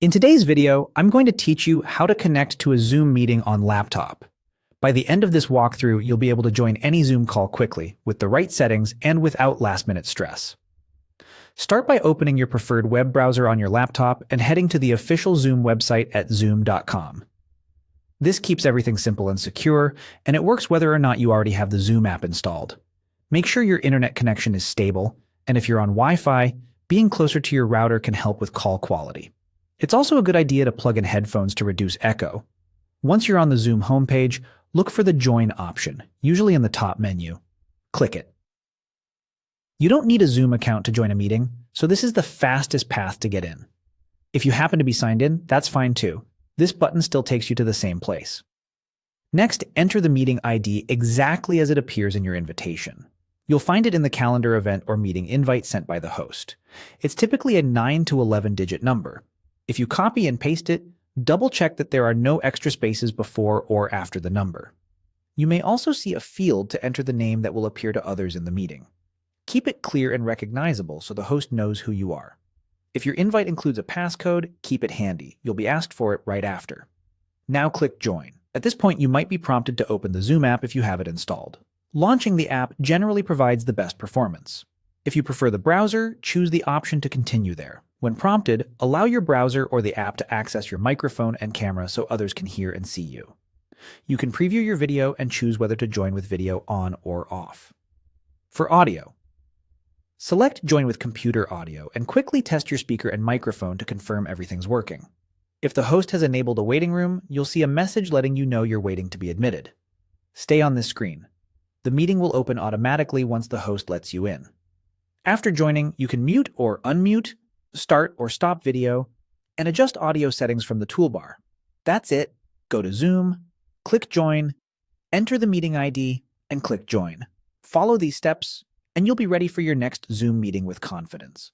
In today's video, I'm going to teach you how to connect to a Zoom meeting on laptop. By the end of this walkthrough, you'll be able to join any Zoom call quickly, with the right settings and without last-minute stress. Start by opening your preferred web browser on your laptop and heading to the official Zoom website at zoom.com. This keeps everything simple and secure, and it works whether or not you already have the Zoom app installed. Make sure your internet connection is stable, and if you're on Wi-Fi, being closer to your router can help with call quality. It's also a good idea to plug in headphones to reduce echo. Once you're on the Zoom homepage, look for the Join option, usually in the top menu. Click it. You don't need a Zoom account to join a meeting, so this is the fastest path to get in. If you happen to be signed in, that's fine too. This button still takes you to the same place. Next, enter the meeting ID exactly as it appears in your invitation. You'll find it in the calendar event or meeting invite sent by the host. It's typically a 9 to 11-digit number. If you copy and paste it, double-check that there are no extra spaces before or after the number. You may also see a field to enter the name that will appear to others in the meeting. Keep it clear and recognizable so the host knows who you are. If your invite includes a passcode, keep it handy. You'll be asked for it right after. Now click Join. At this point, you might be prompted to open the Zoom app if you have it installed. Launching the app generally provides the best performance. If you prefer the browser, choose the option to continue there. When prompted, allow your browser or the app to access your microphone and camera so others can hear and see you. You can preview your video and choose whether to join with video on or off. For audio, select Join with Computer Audio and quickly test your speaker and microphone to confirm everything's working. If the host has enabled a waiting room, you'll see a message letting you know you're waiting to be admitted. Stay on this screen. The meeting will open automatically once the host lets you in. After joining, you can mute or unmute, start or stop video, and adjust audio settings from the toolbar. That's it. Go to Zoom, click Join, enter the meeting ID, and click Join. Follow these steps, and you'll be ready for your next Zoom meeting with confidence.